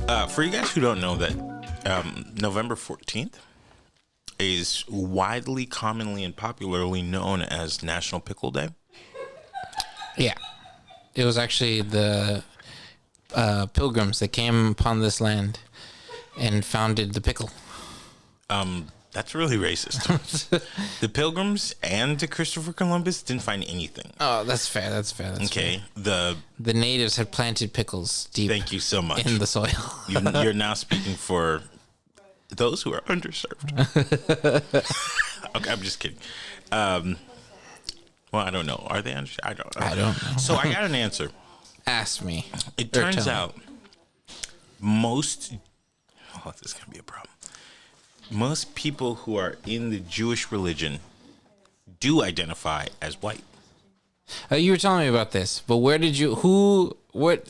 For you guys who don't know that, November 14th is widely, commonly, and popularly known as National Pickle Day. Yeah. It was actually the pilgrims that came upon this land and founded the pickle. That's really racist. The Pilgrims and the Christopher Columbus didn't find anything. Oh, that's fair. That's Okay. fair. The natives had planted pickles deep. Thank you so much. In the soil. You're now speaking for those who are underserved. Okay, I'm just kidding. Well, I don't know. Are they underserved? I don't know. So I got an answer. Ask me. It turns out this is going to be a problem. Most people who are in the Jewish religion do identify as white. You were telling me about this, but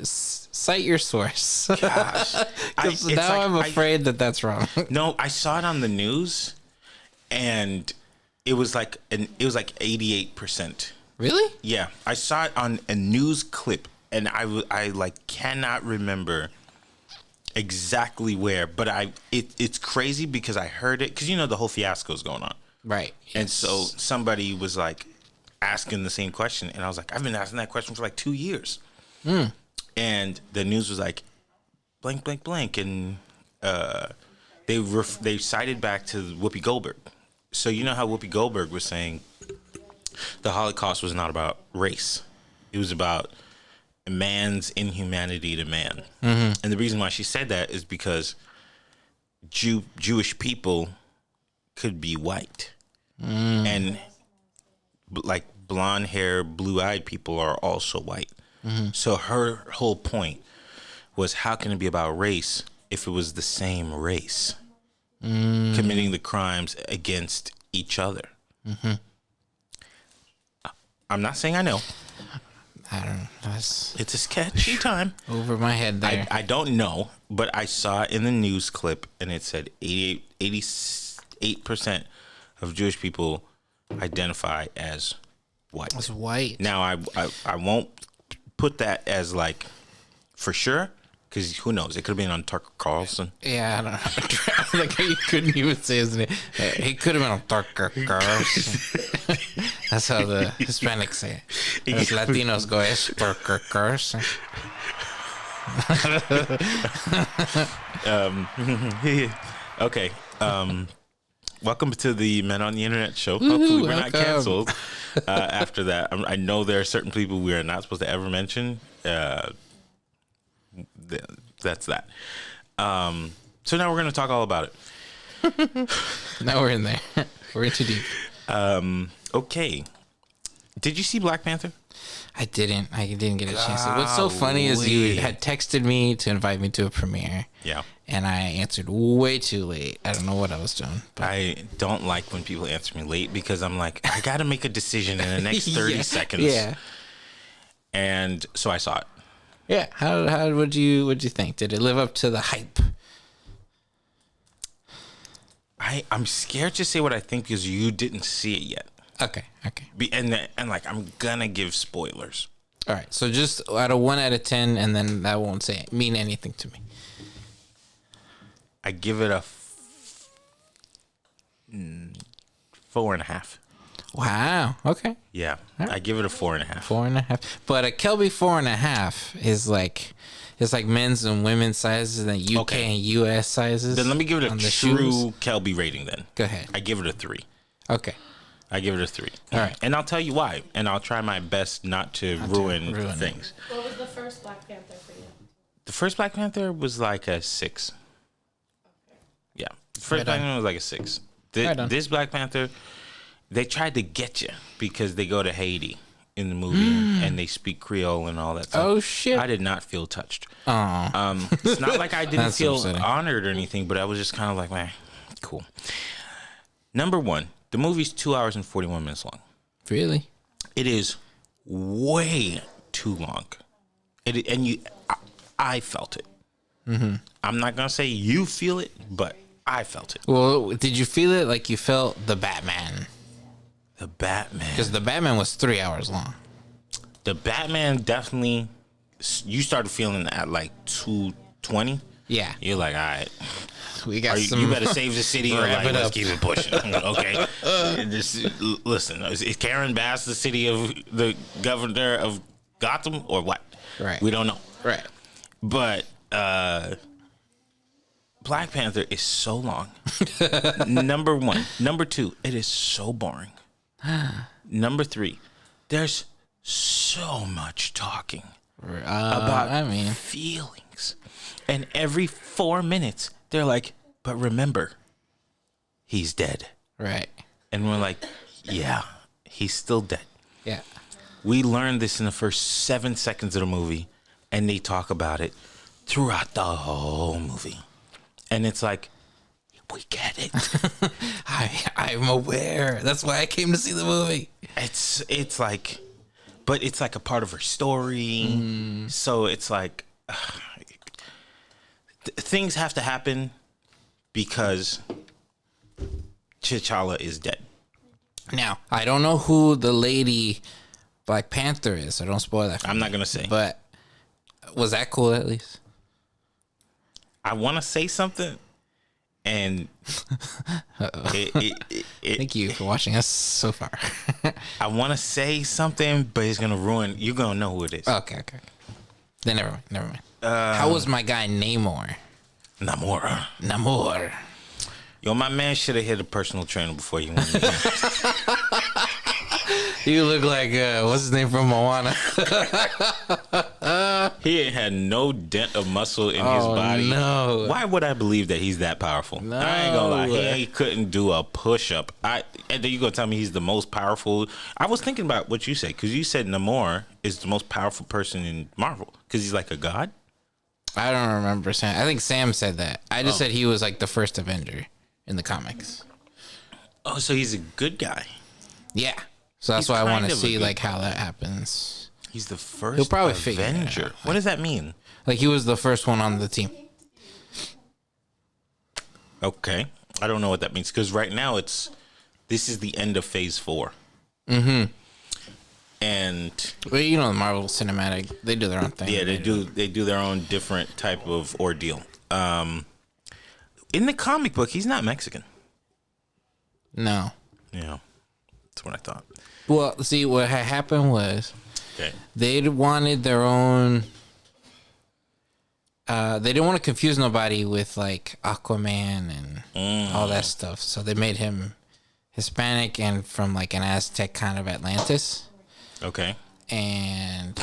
cite your source. Gosh. I'm afraid that's wrong. No, I saw it on the news and it was like 88%. Really? Yeah. I saw it on a news clip and I cannot remember exactly where, but it's crazy because I heard it because the whole fiasco is going on, right? Yes. And so somebody was like asking the same question, and I was like, I've been asking that question for like 2 years, and the news was like blank blank blank, and they cited back to Whoopi Goldberg. So you know how Whoopi Goldberg was saying the Holocaust was not about race; it was about man's inhumanity to man. Mm-hmm. And the reason why she said that is because Jewish people could be white. And like blonde hair, blue-eyed people are also white. Mm-hmm. So her whole point was, how can it be about race if it was the same race committing the crimes against each other? Mm-hmm. I'm not saying I know. I don't know. It's a sketchy time. Over my head there. I don't know, but I saw it in the news clip, and it said 88% of Jewish people identify as white. As white. Now, I won't put that as like for sure, because who knows? It could have been on Tucker Carlson. Yeah, I don't know. Like you couldn't even say his name. He could have been on Tucker Carlson. That's how the Hispanics say it. Los Latinos go, es Tucker Carlson. Okay. Welcome to the Men on the Internet show. Hopefully we're not canceled after that. I know there are certain people we are not supposed to ever mention. That's that. So now we're going to talk all about it. Now we're in there. We're in too deep. Okay. Did you see Black Panther? I didn't get a chance to. What's so funny is you had texted me to invite me to a premiere. Yeah. And I answered way too late. I don't know what I was doing. But. I don't like when people answer me late because I'm like, I got to make a decision in the next 30 seconds. Yeah. And so I saw it. Yeah. How would you think? Did it live up to the hype? I'm scared to say what I think because you didn't see it yet. Okay. And like I'm gonna give spoilers. All right. So just out of 1 out of 10, and then that won't mean anything to me. I give it a 4.5. Wow. Okay. Yeah. Right. I give it a 4.5. 4.5. But a Kelby 4.5 is like. It's like men's and women's sizes and UK and US sizes. Then let me give it a true Kelby rating then. Go ahead. I give it a 3. Okay. I give it a 3. All right. And I'll tell you why. And I'll try my best not to ruin things. What was the first Black Panther for you? The first Black Panther was like a 6. Okay. Yeah. The first Black Panther was like a 6. This Black Panther, they tried to get you because they go to Haiti in the movie and they speak Creole and all that stuff. Oh shit. I did not feel touched. Oh. It's not like I didn't feel honored or anything, but I was just kind of like, man, cool. Number 1, the movie's 2 hours and 41 minutes long. Really? It is way too long. I felt it. Mm-hmm. I'm not going to say you feel it, but I felt it. Well, did you feel it like you felt the Batman? The Batman. Because the Batman was 3 hours long. The Batman definitely, you started feeling at like 2:20. Yeah. you're like, all right, We got you better save the city or Wrap like, it let's up. keep it pushing. Okay. Listen, is Karen Bass the city of the governor of Gotham or what? Right. We don't know. Right. But Black Panther is so long. Number one. Number two, it is so boring. Number three, there's so much talking about feelings. And every 4 minutes, they're like, but remember, he's dead. Right. And we're like, yeah, he's still dead. Yeah. We learned this in the first 7 seconds of the movie, and they talk about it throughout the whole movie. And it's like, we get it. I'm aware. That's why I came to see the movie. It's like, but it's like a part of her story. So it's like, things have to happen because T'Challa is dead. Now, I don't know who the lady Black Panther is, so don't spoil that for I'm me. not going to say. But was that cool at least? I want to say something, and Thank you for watching us so far. I want to say something, but it's going to ruin. You're going to know who it is. Okay. Then never mind. How was my guy Namor? Namor. Yo, my man should have hit a personal trainer before he went. You look like what's his name from Moana? He ain't had no dent of muscle in his body. No. Why would I believe that he's that powerful? No. I ain't gonna lie. He couldn't do a push-up. And then you gonna tell me he's the most powerful? I was thinking about what you said, because you said Namor is the most powerful person in Marvel because he's like a god. I don't remember Sam. I think Sam said that. I just said he was like the first Avenger in the comics. Oh, so he's a good guy. Yeah. So that's He's why I want kind to of a see good like how that happens. He's the first He'll probably figure it Avenger. out. What does that mean? Like he was the first one on the team. Okay. I don't know what that means, because right now this is the end of phase 4. And Well, you know the Marvel Cinematic, they do their own thing. yeah, they do their own different type of ordeal. In the comic book, he's not Mexican. No. Yeah. That's what I thought. Well, see, what had happened was Okay. they wanted their own. They didn't want to confuse nobody with like Aquaman and all that stuff, so they made him Hispanic and from like an Aztec kind of Atlantis, Okay. and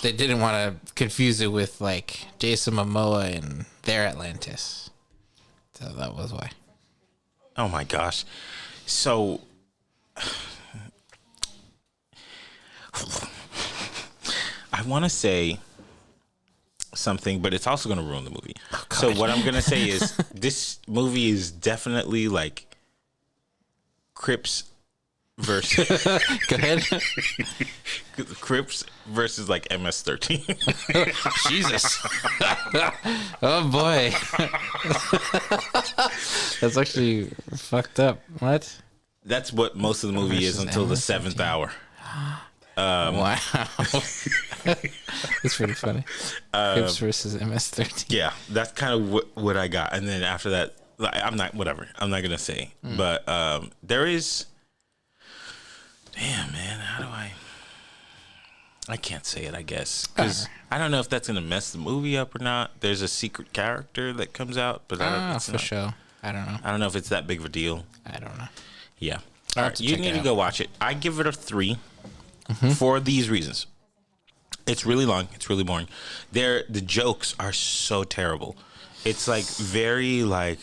they didn't want to confuse it with like Jason Momoa and their Atlantis, so that was why. Oh my gosh. So I want to say something, but it's also going to ruin the movie. So what I'm going to say is this movie is definitely like Crips versus Go ahead. Crips versus like MS-13. Jesus. Oh boy. That's actually fucked up. What? That's what most of the movie is Versus until the MS-13. 7th hour. Wow. That's pretty funny. Hips versus MS-13. Yeah, that's kind of what I got. And then after that, like, I'm not going to say. But there is... Damn, man, how do I can't say it, I guess. Because I don't know if that's going to mess the movie up or not. There's a secret character that comes out, but For sure. I don't know. I don't know if it's that big of a deal. I don't know. Yeah. I'll All have right, to you check need it to out. go watch it. I give it a 3 for these reasons. It's really long. It's really boring. The jokes are so terrible. It's like very like,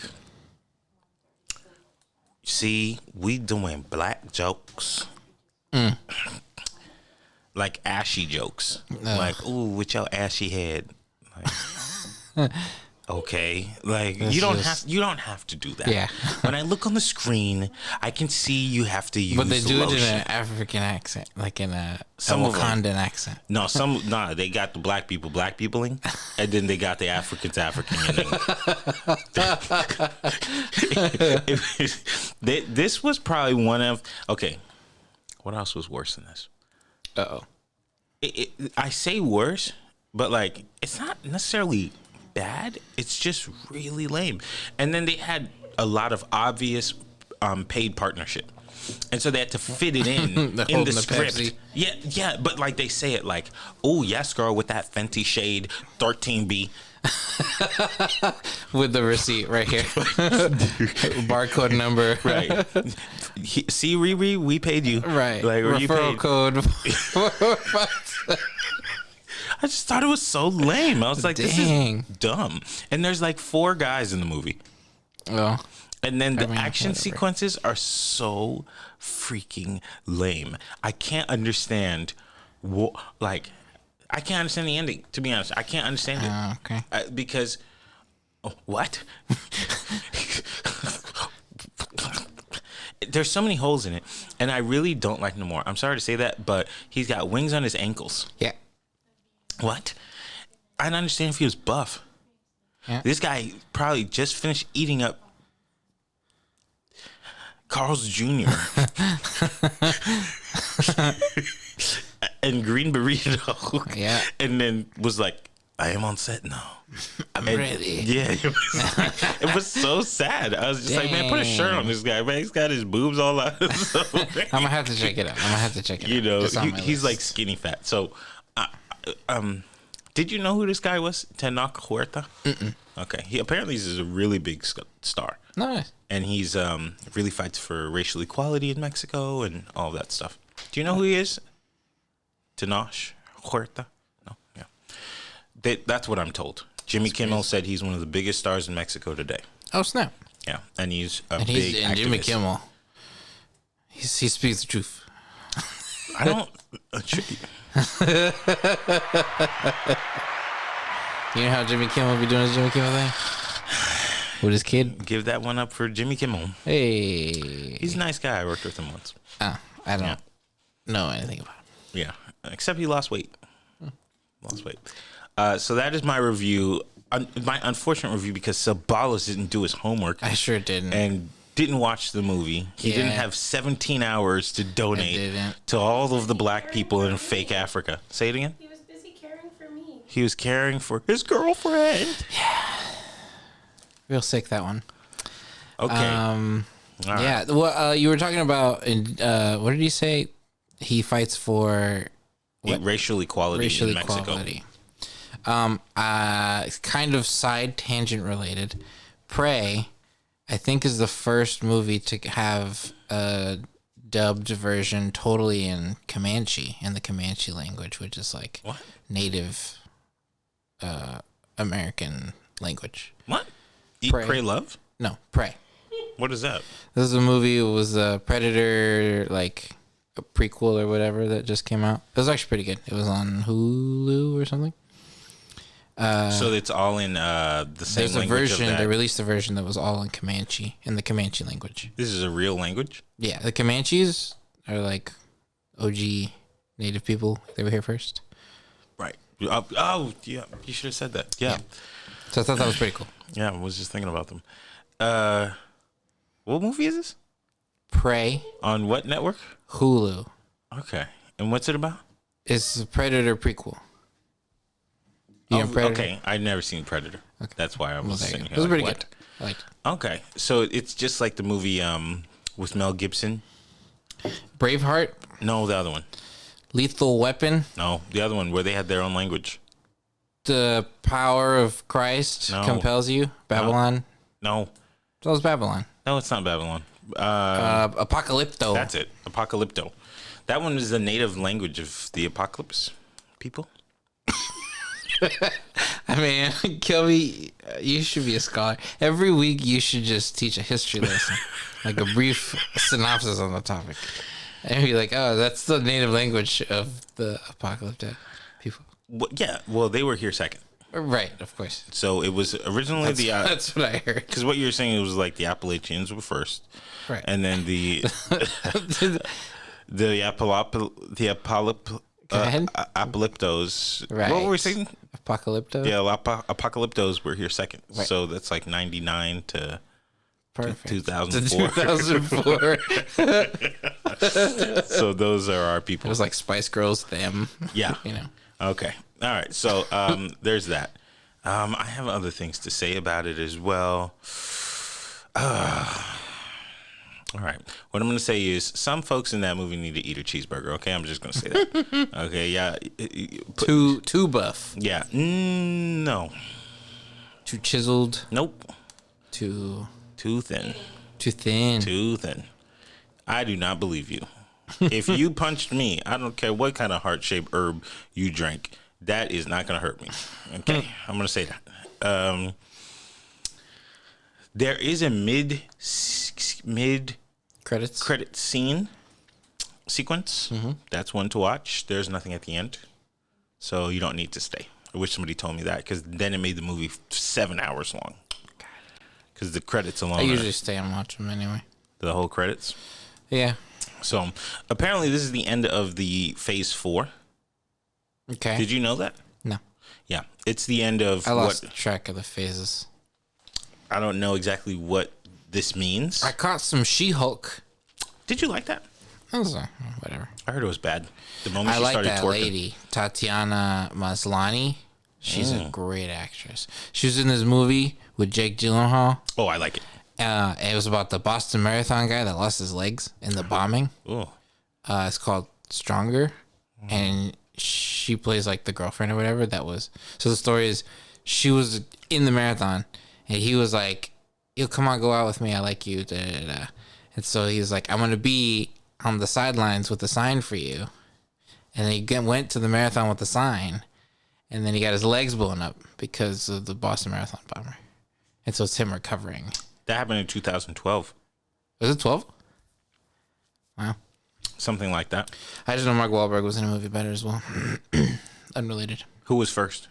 see, we doing black jokes. Like ashy jokes. Like, ooh, with your ashy head. Like, okay. Like That's you don't just- have to do that. Yeah. When I look on the screen, I can see you have to use But they do lotion. it in an African accent, like in a Some of 'em. Wakandan accent. No, they got the black peopling, and then they got the Africans Africaning. This was probably one of, okay, what else was worse than this? Uh-oh. I say worse, but like, it's not necessarily bad. It's just really lame. And then they had a lot of obvious paid partnership. And so they had to fit it in in the script. Pepsi. Yeah, but like they say it like, oh yes, girl, with that Fenty shade 13B. With the receipt right here, barcode number. Right. See, Riri, we paid you. Right. Like, or you Referral paid. code. I just thought it was so lame. I was like, this is Dang. dumb. And there's like 4 guys in the movie. Well, And then the mean, action whatever. sequences are so freaking lame. I can't understand I can't understand the ending, to be honest. I can't understand it. okay. Because, what? There's so many holes in it, and I really don't like Namor. I'm sorry to say that, but he's got wings on his ankles. Yeah. What? I don't understand if he was buff. Yeah. This guy probably just finished eating up Carl's Jr. and green burrito. Yeah. And then was like, I am on set now. I'm ready. Yeah. It was so sad. I was just like, man, put a shirt on this guy, man. He's got his boobs all out. I'm gonna have to check it out. You know, It's on my he's list. like skinny fat. So, did you know who this guy was? Tenoch Huerta? Mm-mm. Okay. He apparently is a really big star. Nice. And he's really fights for racial equality in Mexico and all that stuff. Do you know who he is? Tenoch Huerta? No? Yeah. That's what I'm told. Jimmy Kimmel said he's one of the biggest stars in Mexico today. Oh snap! Yeah. And he's a And big activist. Jimmy Kimmel. He speaks the truth. I don't... You know how Jimmy Kimmel be doing his Jimmy Kimmel thing with his kid? Give that one up for Jimmy Kimmel. Hey, He's a nice guy. I worked with him once. I don't know anything about him. Yeah, except he lost weight. So that is my review. My unfortunate review because Sabalos didn't do his homework I sure didn't. and didn't watch the movie. He Yeah. didn't have 17 hours to donate to all of the black people in fake Africa. Say it again. He was busy caring for me. He was caring for his girlfriend. Real sick, that one. Okay. All right. Yeah. Well, you were talking about, what did you say? He fights for Racial equality racial in Mexico. equality. Kind of side tangent related. Prey, I think, is the first movie to have a dubbed version totally in Comanche, in the Comanche language, which is like What? Native American language. What? Eat, Prey. Pray, Love? No, Prey. What is that? This is a movie. It was a Predator, like a prequel or whatever that just came out. It was actually pretty good. It was on Hulu or something. So it's all in the same There's a language version. of that. They released a version that was all in Comanche, in the Comanche language. This is a real language? Yeah, the Comanches are like OG native people. They were here first. Right. Oh, yeah. You should have said that. Yeah. So I thought that was pretty cool. Yeah, I was just thinking about them. What movie is this? Prey, On what network? Hulu. Okay. And what's it about? It's a Predator prequel. You know Predator? Okay. I've never seen Predator. That's why I was Well, there you sitting go. here. It was like, pretty what? good. I liked it. Okay. So it's just like the movie with Mel Gibson. Braveheart, No, the other one. Lethal Weapon, No, the other one where they had their own language. The Power of Christ No. Compels You, Babylon. No. That was Babylon. No, it's not Babylon. Apocalypto. That's it. Apocalypto. That one is the native language of the apocalypse people. I mean, Kelby, you should be a scholar. Every week you should just teach a history lesson, like a brief synopsis on the topic. And be like, oh, that's the native language of the apocalypto people. Well, yeah. Well, they were here second. Right, of course. So it was originally That's what I heard. because what you were saying, it was like the Appalachians were first, Right. and then the ahead. apocalyptos. Right. What were we saying? Apocalypto. Yeah, apocalyptos were here second. Right. So that's like 99 to Perfect. 2004. 2004. So those are our people. It was like Spice Girls, them. Yeah. You know. Okay. All right. So there's that. I have other things to say about it as well. All right. What I'm going to say is some folks in that movie need to eat a cheeseburger. Okay, I'm just going to say that. Okay, yeah. Too buff, Yeah. No. too chiseled, Nope. too Too thin. thin. Too thin. I do not believe you. If you punched me, I don't care what kind of heart-shaped herb you drank. That is not going to hurt me. Okay, I'm going to say that. There is a mid Credits. credit sequence. That's one to watch. There's nothing at the end, so you don't need to stay. I wish somebody told me that, because then it made the movie 7 hours long. Because the credits alone, I usually stay and watch them anyway. the whole credits. Yeah. So apparently, this is the end of the phase 4. Okay. Did you know that? No. Yeah, it's the end of I lost what track of the phases. I don't know exactly what this means. I caught some She-Hulk. Did you like that? I was like, whatever. I heard it was bad. The moment I she like started that twerking. lady, Tatiana Maslany. She's a great actress. She was in this movie with Jake Gyllenhaal. Oh, I like it. It was about the Boston Marathon guy that lost his legs in the bombing. Oh, It's called Stronger, and she plays like the girlfriend or whatever. That was so. The story is she was in the marathon, and he was like, "Yo, come on, go out with me. I like you." Da, da, da. And so he was like, "I'm gonna be on the sidelines with a sign for you." And then he went to the marathon with the sign, and then he got his legs blown up because of the Boston Marathon bomber. And so it's him recovering. that happened in 2012. Was it 12? Wow. Something like that. I just know Mark Wahlberg was in a movie better as well. Unrelated. Who was first?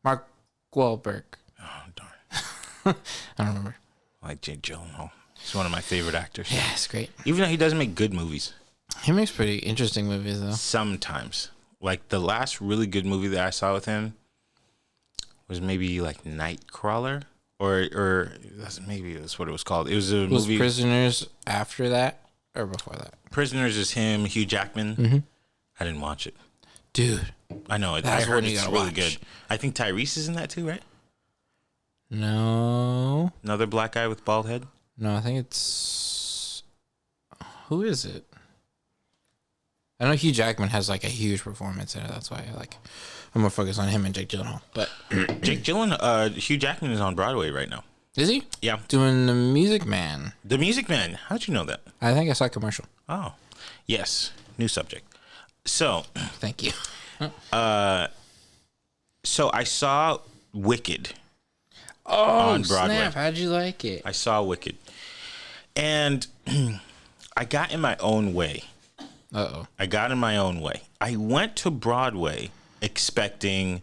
Mark Wahlberg. Oh, darn. I don't remember. I like Jake Gyllenhaal. He's one of my favorite actors. Yeah, it's great. Even though he doesn't make good movies. He makes pretty interesting movies, though. Sometimes. Like the last really good movie that I saw with him was maybe like Nightcrawler. Or maybe that's what it was called. It was a Was movie. Prisoners after that or before that? Prisoners is him, Hugh Jackman. I didn't watch it. Dude. I know it. I That's heard one you it's gotta really watch. good. I think Tyrese is in that too, right? No. Another black guy with bald head. No, I think it's... Who is it? I know Hugh Jackman has like a huge performance in it. That's why I'm gonna focus on him and Jake Gyllenhaal. But Hugh Jackman is on Broadway right now. is he Yeah, doing The Music Man? The Music Man. How'd you know that? I think I saw a commercial. Oh, yes. New subject. So Thank you. I saw Wicked. Oh, On Broadway. snap! How'd you like it? I saw Wicked, and I got in my own way. I got in my own way. I went to Broadway expecting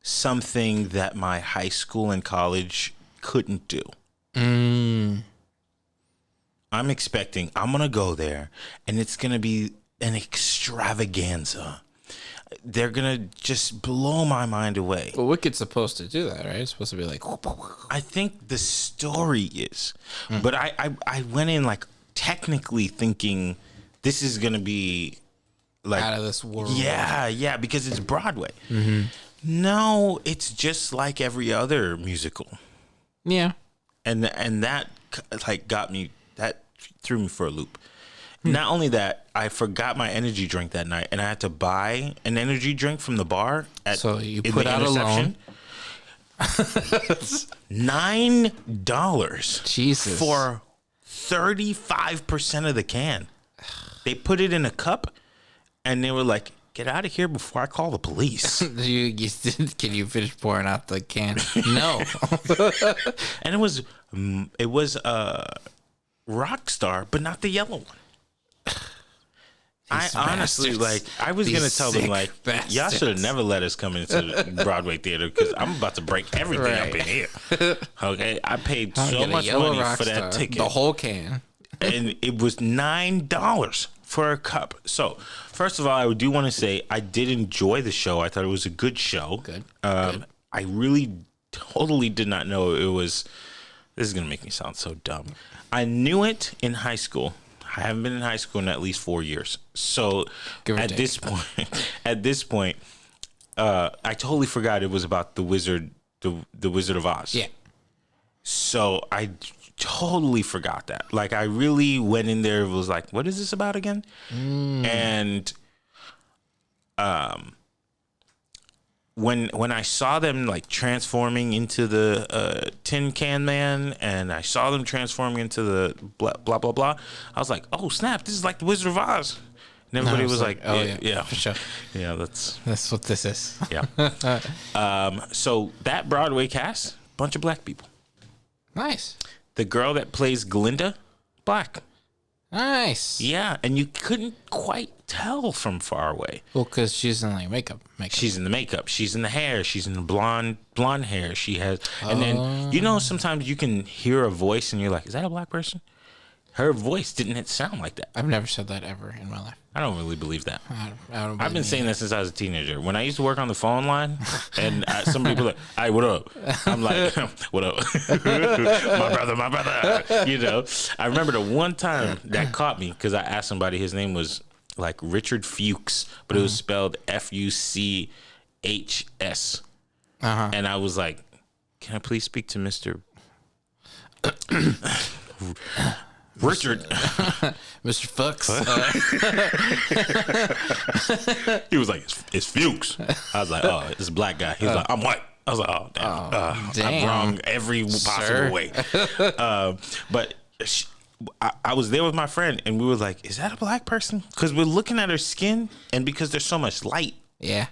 something that my high school and college couldn't do. I'm expecting I'm going to go there and it's going to be an extravaganza. They're going to just blow my mind away. Well, Wicked's supposed to do that, right? It's supposed to be like... I think the story is. But I went in like technically thinking this is going to be like out of this world. Yeah, because it's Broadway. No, it's just like every other musical. Yeah. And that like got me, that threw me for a loop. Not only that, I forgot my energy drink that night and I had to buy an energy drink from the bar at So you in put the out a loan. $9 Jesus. for 35% of the can. They put it in a cup and they were like, get out of here before I call the police. Can you finish pouring out the can? No. And it was Rockstar, but not the yellow one. I honestly, bastards. I was These going to tell them, sick y'all should have bastards. never let us come into Broadway theater because I'm about to break everything up Right. in here. Okay? I paid I'll so get a much yellow money for Rockstar, that ticket. The whole can. And it was $9 for a cup. So, first of all, I do want to say I did enjoy the show. I thought it was a good show. Good. I really totally did not know it was. This is going to make me sound so dumb. I knew it in high school. I haven't been in high school in at least 4 years. So Give or at take. this point, I totally forgot it was about the Wizard of Oz. Yeah. So I totally forgot that. Like, I really went in there, was like, what is this about again? And when I saw them like transforming into the Tin Can Man, and I saw them transforming into the blah blah blah blah, I was like, oh snap, this is like the Wizard of Oz. And everybody was like, oh yeah, for sure. yeah, that's What this is. yeah. So that Broadway cast, bunch of black people. Nice. The girl that plays Glinda, black. Nice. Yeah, and you couldn't quite tell from far away. Well, because she's in like makeup. She's in the makeup. She's in the hair. She's in the blonde hair. She has, and then sometimes you can hear a voice and you're like, is that a black person? Her voice didn't sound like that. I've never said that ever in my life. I don't really believe that. I don't I've been saying that since I was a teenager. When I used to work on the phone line, and some people like, "Hey, what up?" I'm like, "What up, my brother." You know, I remember the one time that caught me because I asked somebody. His name was like Richard Fuchs, but it was spelled Fuchs, and I was like, "Can I please speak to Mr. Richard?" Mr. Fuchs. He was like, it's Fuchs. I was like, oh, it's a black guy. He was like, I'm white. I was like, oh, damn. Damn. I'm wrong every possible way. But I was there with my friend, and we were like, is that a black person? Because we're looking at her skin, and because there's so much light, Yeah.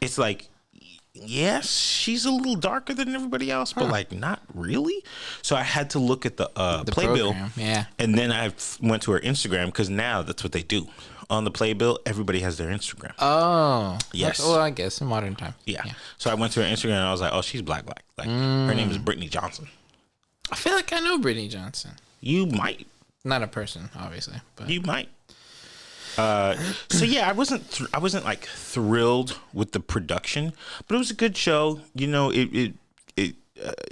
it's like, yes, she's a little darker than everybody else, but like not really. So I had to look at the playbill, yeah. and then I went to her Instagram because now that's what they do on the playbill. Everybody has their Instagram. Oh, Yes. Well, I guess in modern time. Yeah. So I went to her Instagram and I was like, oh, she's black. Like her name is Brittany Johnson. I feel like I know Brittany Johnson. You might. Not a person, obviously, but You might. So yeah, I wasn't like thrilled with the production, but it was a good show. You know, it you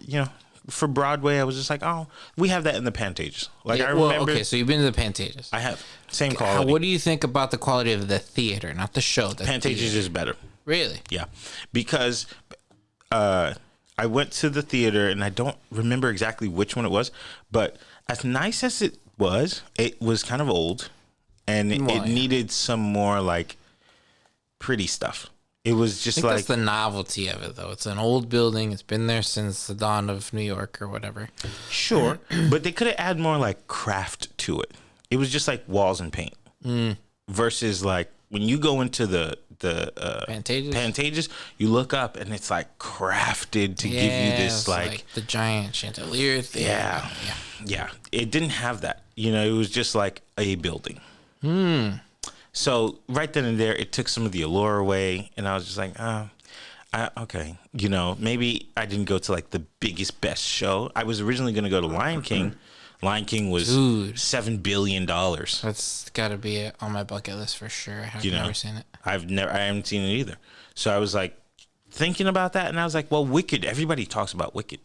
know, for Broadway, I was just like, oh, we have that in the Pantages. Like I remember. Well, okay, so you've been to the Pantages. I have same quality. What do you think about the quality of the theater, not the show? The Pantages theater. is better. Really? Yeah, because I went to the theater and I don't remember exactly which one it was, but as nice as it was kind of old. And it needed some more like pretty stuff. It was just like that's the novelty of it, though. It's an old building. It's been there since the dawn of New York or whatever. Sure, but they could have added more like craft to it. It was just like walls and paint versus like when you go into the Pantages, you look up and it's like crafted to give you this like the giant chandelier thing. Yeah. It didn't have that. You know, it was just like a building. So right then and there, it took some of the allure away, and I was just like, okay, you know, maybe I didn't go to like the biggest, best show. I was originally going to go to Lion King. Lion King was $7 billion. That's got to be on my bucket list for sure. I've never seen it. I haven't seen it either. So I was like thinking about that, and I was like, well, Wicked. Everybody talks about Wicked.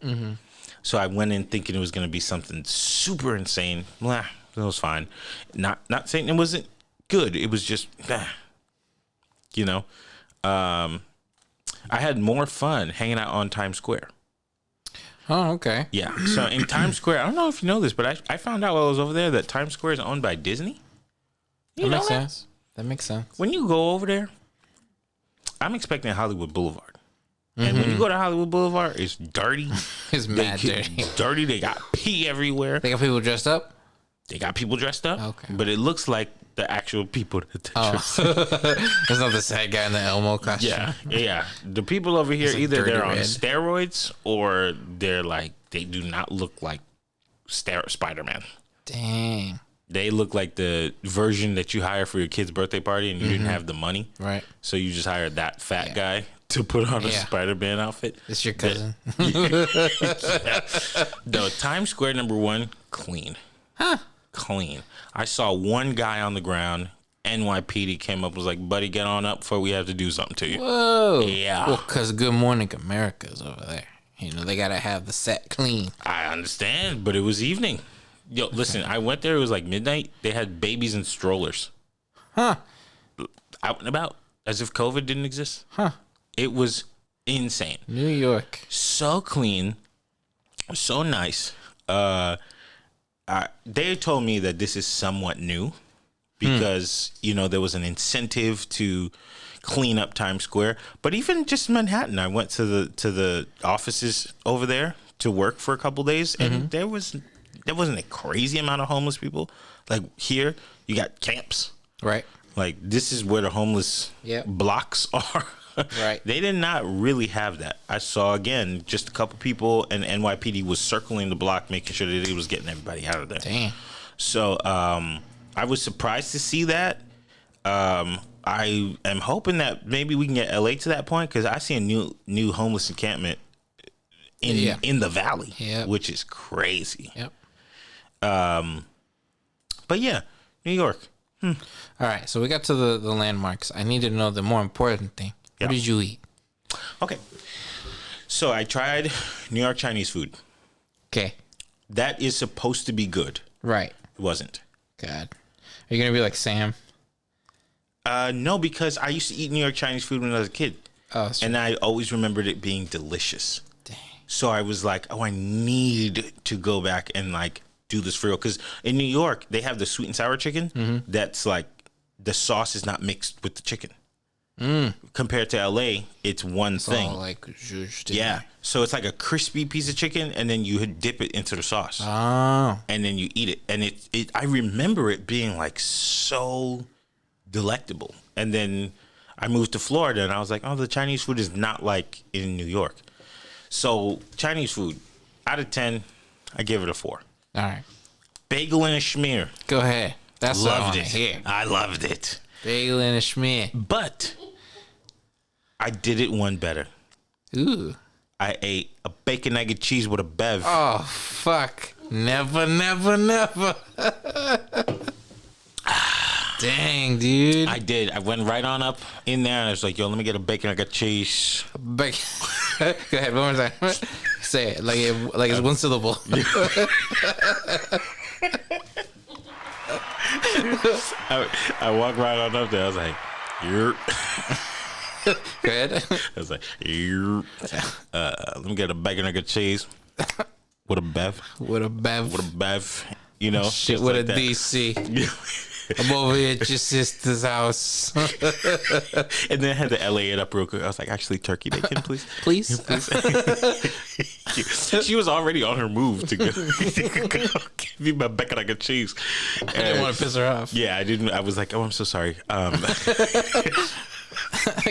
So I went in thinking it was going to be something super insane. Blah. It was fine. Not saying it wasn't good. It was just, you know, I had more fun hanging out on Times Square. Oh, okay. Yeah. So in Times Square, I don't know if you know this, but I found out while I was over there that Times Square is owned by Disney. That makes sense. That makes sense. When you go over there, I'm expecting Hollywood Boulevard. And when you go to Hollywood Boulevard, it's dirty. It's mad dirty. Dirty. They got pee everywhere. They got people dressed up? They got people dressed up. Okay. But it looks like the actual people that There's not the sad guy in the Elmo costume. Yeah. The people over here, like either they're dirty on red. steroids or they're like, they do not look like Spider-Man. Dang. They look like the version that you hire for your kid's birthday party and you didn't have the money. Right. So you just hired that fat guy to put on a Spider-Man outfit. It's your cousin. No, Times Square, number one, clean. Huh. Clean. I saw one guy on the ground. NYPD came up, was like, buddy, get on up before we have to do something to you. Whoa. Yeah. Well, because Good Morning America's over there. You know, they got to have the set clean. I understand, but it was evening. Yo, listen, I went there. It was like midnight. They had babies in strollers. Huh. Out and about, as if COVID didn't exist. Huh. It was insane. New York. So clean, so nice. They told me that this is somewhat new because there was an incentive to clean up Times Square. But even just Manhattan, I went to the offices over there to work for a couple days, and there wasn't a crazy amount of homeless people. Like here, you got camps. Right. Like this is where the homeless blocks are. Right. They did not really have that. I saw, again, just a couple people, and NYPD was circling the block, making sure that he was getting everybody out of there. Damn. So I was surprised to see that. I am hoping that maybe we can get LA to that point, because I see a new homeless encampment in the valley, which is crazy. Yep. But yeah, New York. All right, so we got to the landmarks. I need to know the more important thing. Yeah. What did you eat? Okay. So I tried New York Chinese food. Okay. That is supposed to be good. Right. It wasn't. God. Are you going to be like Sam? No, because I used to eat New York Chinese food when I was a kid. Oh, and I always remembered it being delicious. Dang. So I was like, I need to go back and like do this for real. Because in New York, they have the sweet and sour chicken. That's like, the sauce is not mixed with the chicken. Compared to LA, it's one thing. Oh, like zhuzhed. Yeah. So it's like a crispy piece of chicken, and then you dip it into the sauce. Oh. And then you eat it. And I remember it being like so delectable. And then I moved to Florida, and I was like, oh, the Chinese food is not like in New York. So Chinese food, out of 10, I give it a 4. All right. Bagel and a schmear. Go ahead. That's what I Loved want it. to hear. I loved it. Bagel and a schmear. But I did it one better. Ooh. I ate a bacon, egg, and cheese with a bev. Oh, fuck. Never, never, never. Dang, dude. I did. I went right on up in there, and I was like, yo, let me get a bacon, egg, and cheese. Go ahead, one more time. Say it like it's one syllable. I walked right on up there. I was like, "Yerp." Go ahead. I was like, "Yerp." Let me get a bacon, egg, and cheese with a bev. With a bev. With a bev. You know, Shit just with like a that. DC. I'm over here at your sister's house. And then I had to LA it up real quick. I was like, actually, turkey bacon, please. Please. She was already on her move to go give me my bacon, egg, and cheese. I didn't want to piss her off. Yeah, I didn't. I was like, oh, I'm so sorry.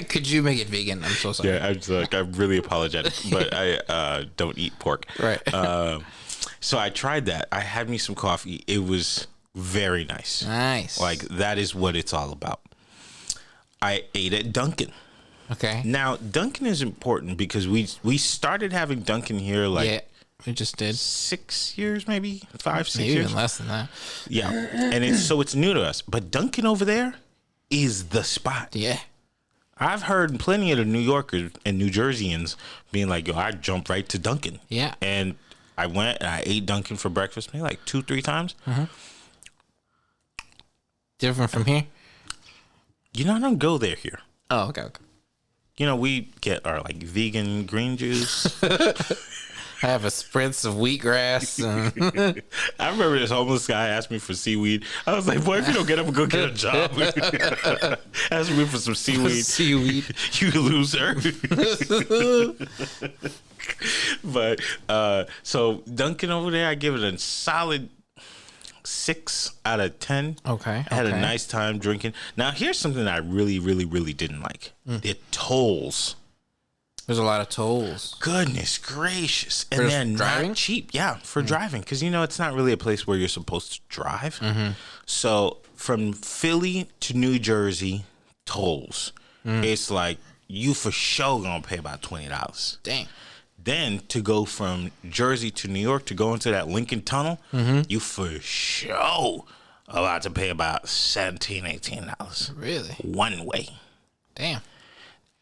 Could you make it vegan? I'm so sorry. Yeah, I was like, I'm really apologetic, but I don't eat pork. Right. So I tried that. I had me some coffee. It was very nice. Nice. Like, that is what it's all about. I ate at Dunkin'. Okay. Now, Dunkin' is important because we started having Dunkin' here like we just did 6 years, maybe 5, 6 maybe years. even less than that. Yeah, and it's new to us. But Dunkin' over there is the spot. Yeah. I've heard plenty of the New Yorkers and New Jerseyans being like, yo, I jumped right to Dunkin'. Yeah. And I went and I ate Dunkin' for breakfast maybe like 2-3 times. Different from here. You know, I don't go there here. Oh, okay. You know, we get our like vegan green juice. I have a spritz of wheatgrass. I remember this homeless guy asked me for seaweed. I was like, boy, if you don't get up and go get a job, ask me for some seaweed. Seaweed. You loser. But so Dunkin' over there, I give it a solid 6 out of 10. Okay. I had a nice time drinking. Now, here's something I really, really, really didn't like. The tolls. There's a lot of tolls. Goodness gracious. And For they're driving? not cheap. Yeah, for driving. Because, it's not really a place where you're supposed to drive. So from Philly to New Jersey, tolls. It's like you for sure going to pay about $20. Dang. Then to go from Jersey to New York to go into that Lincoln Tunnel, you for sure about to pay about $17, $18. Really? One way. Damn.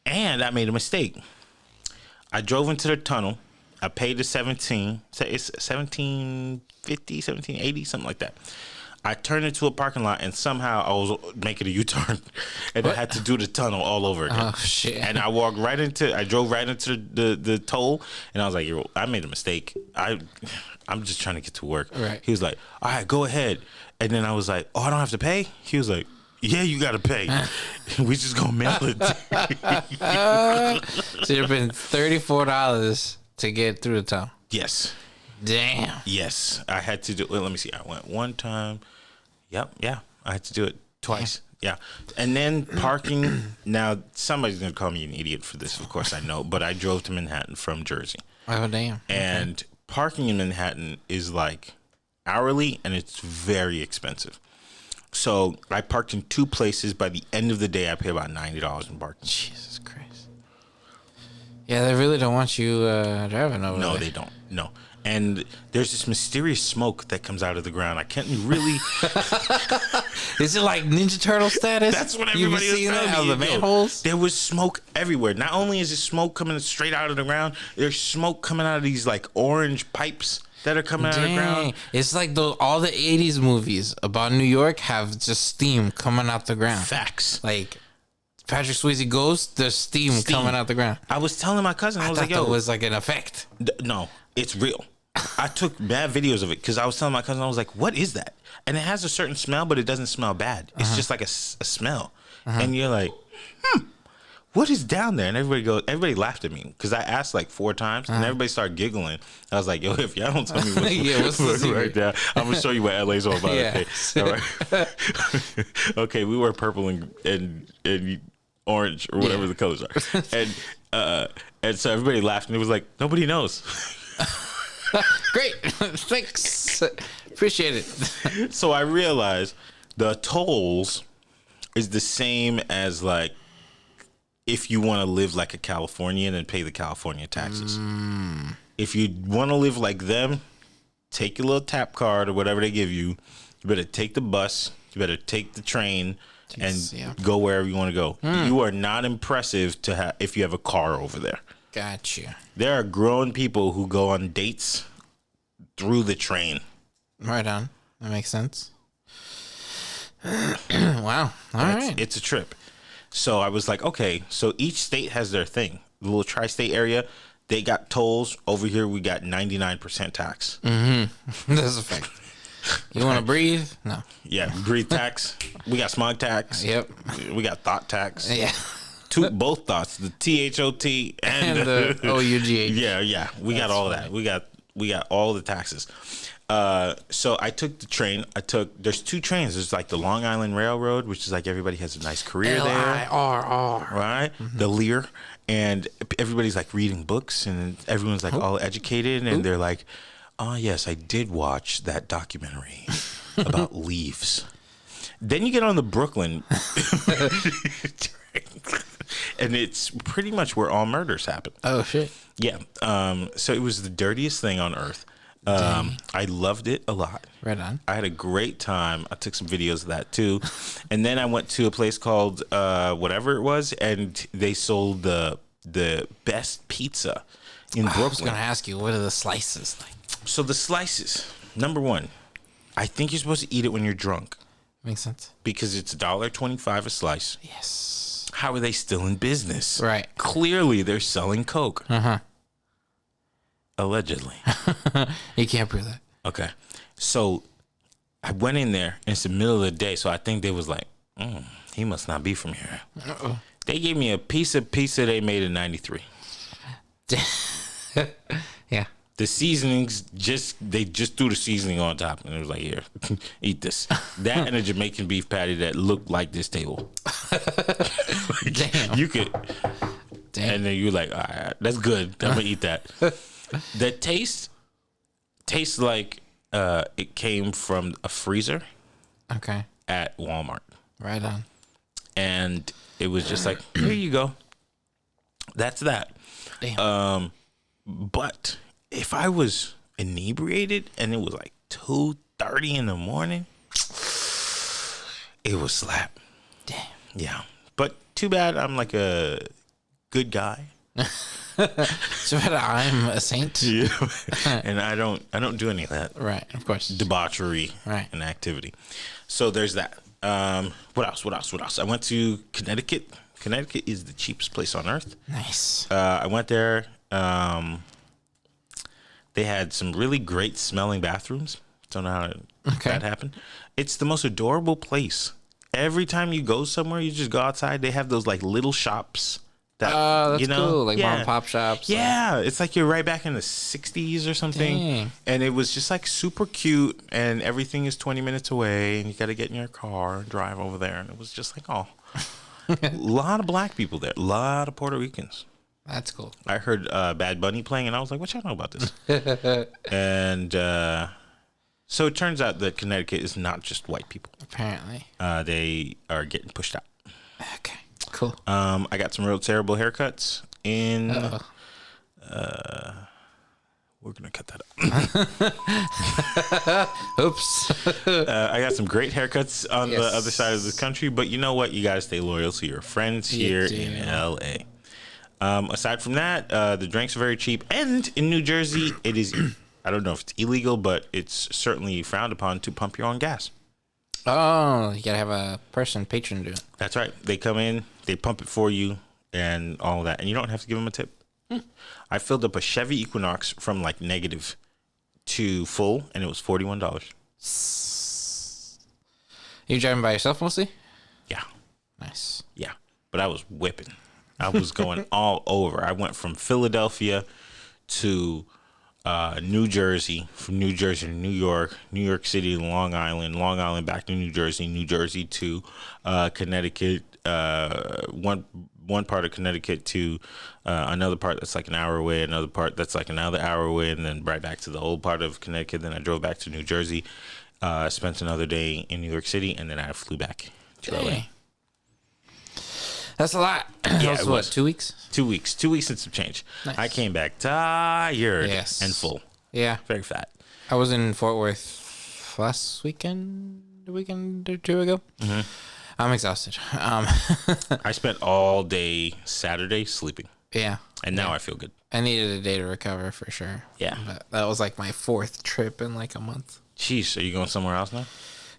And I made a mistake. I drove into the tunnel. I paid the 17. It's 17.50, 17.80, something like that. I turned into a parking lot, and somehow I was making a U-turn, and I had to do the tunnel all over again. Oh shit! And I drove right into the toll, and I was like, "Yo, I made a mistake. I'm just trying to get to work." Right. He was like, "All right, go ahead." And then I was like, "Oh, I don't have to pay?" He was like, "Yeah, you got to pay. We just gonna mail it." So you've been $34 to get through the tunnel. Yes. Damn. Yes, I had to do it. Let me see. I went one time. Yep. Yeah. I had to do it twice. Yeah. And then parking. Now, somebody's going to call me an idiot for this. Of course, I know. But I drove to Manhattan from Jersey. Oh, damn. And parking in Manhattan is like hourly, and it's very expensive. So I parked in 2 places. By the end of the day, I pay about $90 in parking. Jesus Christ. Yeah, they really don't want you driving over there. No, they don't. No. And there's this mysterious smoke that comes out of the ground. I can't really. Is it like Ninja Turtle status? That's what You've everybody was seen telling that out me. of the Yo, manholes. there was smoke everywhere. Not only is it smoke coming straight out of the ground, there's smoke coming out of these like orange pipes that are coming out of the ground. It's like all the 80s movies about New York have just steam coming out the ground. Facts. Like Patrick Swayze Ghost, there's steam coming out the ground. I was telling my cousin, I was like, thought "Yo, that was like an effect." No, it's real." I took bad videos of it because I was telling my cousin, I was like, "What is that?" And it has a certain smell, but it doesn't smell bad. It's just like a smell. And you're like, what is down there? And everybody laughed at me because I asked like 4 times, and everybody started giggling. I was like, "Yo, if y'all don't tell me what's, what's the what's secret? right there, I'm gonna show you what LA's all about." Yeah. Okay, all right. Okay, we wear purple and orange or whatever the colors are, and so everybody laughed, and it was like nobody knows. Great. Thanks. Appreciate it. So I realized the tolls is the same as like if you want to live like a Californian and pay the California taxes. If you want to live like them, take your little tap card or whatever they give you. You better take the bus. You better take the train and go wherever you want to go. You are not impressive to have if you have a car over there. Gotcha. There are grown people who go on dates through the train. Right on. That makes sense. Wow. All right. It's a trip. So I was like, okay, so each state has their thing. The little tri-state area, they got tolls. Over here, we got 99% tax. That's a fact. You want to breathe? No. Yeah, breathe tax. We got smog tax. Yep. We got thought tax. Yeah. Both thoughts, the THOT and the OUGH. Yeah. We got all that. We got all the taxes. So I took the train. There's 2 trains. There's like the Long Island Railroad, which is like everybody has a nice career there. LIRR. Right? The Lear. And everybody's like reading books, and everyone's like all educated, and they're like, "Oh yes, I did watch that documentary about leaves." Then you get on the Brooklyn and it's pretty much where all murders happen. Oh shit. Yeah. So it was the dirtiest thing on earth. I loved it a lot. Right on. I had a great time. I took some videos of that too. And then I went to a place called whatever it was, and they sold the best pizza in Brooklyn. I was gonna ask you, what are the slices like? So the slices, number 1, I think you're supposed to eat it when you're drunk Makes sense. because it's $1.25 a slice. Yes. How are they still in business? Right. Clearly, they're selling Coke. Allegedly. You can't prove that. Okay. So I went in there, and it's the middle of the day, so I think they was like, he must not be from here. Uh-oh. They gave me a piece of pizza they made in 93. Yeah. The seasonings, they just threw the seasoning on top, and it was like, here, eat this. That and a Jamaican beef patty that looked like this table. Damn. You could, Damn. and then you're like, all right, that's good. I'm gonna eat that. The taste tastes like it came from a freezer Okay. at Walmart, Right on. and it was just like, here you go. That's that. Damn. But if I was inebriated and it was like 2:30 in the morning, it would slap. Damn. Yeah. But too bad I'm like a good guy. So I'm a saint. Yeah. And I don't do any of that Right, of course. debauchery Right. and activity. So there's that. What else? I went to Connecticut. Connecticut is the cheapest place on earth. Nice. I went there. They had some really great smelling bathrooms. Don't know how that happened. It's the most adorable place. Every time you go somewhere, you just go outside. They have those like little shops. That, That's cool. Like mom and pop shops. Yeah, it's like you're right back in the 60s or something. Dang. And it was just like super cute. And everything is 20 minutes away. And you got to get in your car and drive over there. And it was just like, oh, a lot of black people there. A lot of Puerto Ricans. That's cool. I heard Bad Bunny playing, and I was like, what y'all know about this? And so it turns out that Connecticut is not just white people. Apparently. They are getting pushed out. Okay. Cool. I got some real terrible haircuts in. We're going to cut that up. Oops. I got some great haircuts on the other side of the country, but you know what? You got to stay loyal to your friends here in L.A. Aside from that, the drinks are very cheap. And in New Jersey, it is, I don't know if it's illegal, but it's certainly frowned upon to pump your own gas. Oh, you got to have a patron do it. That's right. They come in, they pump it for you and all of that. And you don't have to give them a tip. I filled up a Chevy Equinox from like negative to full, and it was $41. You driving by yourself mostly? Yeah. Nice. Yeah. But I was whipping. I was going all over. I went from Philadelphia to New Jersey, from New Jersey to New York City to Long Island back to New Jersey to Connecticut, one part of Connecticut to another part that's like an hour away, another part that's like another hour away, and then right back to the old part of Connecticut. Then I drove back to New Jersey, spent another day in New York City, and then I flew back to LA. That's a lot. Yeah, that was 2 weeks? 2 weeks. 2 weeks and some change. Nice. I came back tired and full. Yeah. Very fat. I was in Fort Worth last weekend, a weekend or two ago. Mm-hmm. I'm exhausted. I spent all day Saturday sleeping. Yeah. And now I feel good. I needed a day to recover for sure. Yeah. But that was like my 4th trip in like a month. Jeez, are you going somewhere else now?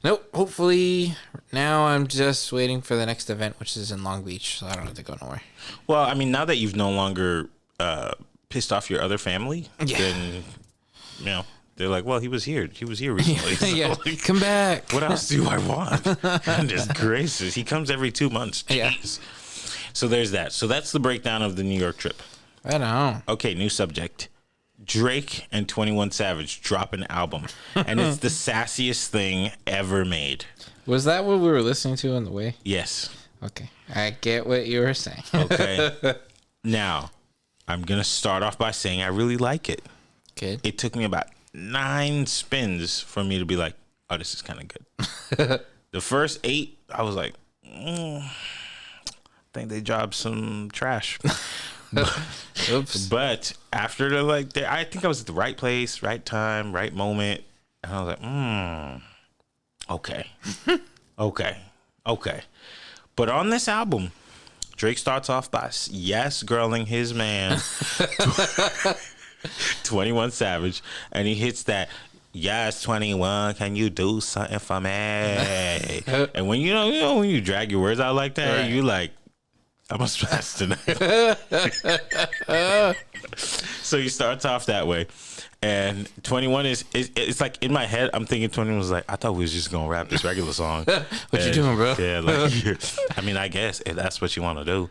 Nope. Hopefully, now I'm just waiting for the next event, which is in Long Beach, so I don't have to go nowhere. Well, I mean, now that you've no longer pissed off your other family, then, you know, they're like, well, he was here. He was here recently. So, Yeah, like, come back. What else do I want? Goodness gracious. He comes every 2 months. Jeez. Yeah. So there's that. So that's the breakdown of the New York trip. I don't know. Okay, new subject. Drake and 21 Savage drop an album, and it's the sassiest thing ever made. Was that what we were listening to on the way? Yes. Okay. I get what you were saying. Okay. Now, I'm going to start off by saying I really like it. Good. It took me about 9 spins for me to be like, oh, this is kind of good. The first 8, I was like, I think they dropped some trash. Oops. But after I think I was at the right place, right time, right moment. And I was like, okay. But on this album, Drake starts off by girling his man, 21 Savage, and he hits that, yes, 21, can you do something for me? And when you know when you drag your words out like that, right. you like, I must pass tonight. So he starts off that way. And 21 it's like in my head, I'm thinking 21 was like, I thought we was just going to rap this regular song. What you doing, bro? Yeah, like, I mean, I guess if that's what you want to do.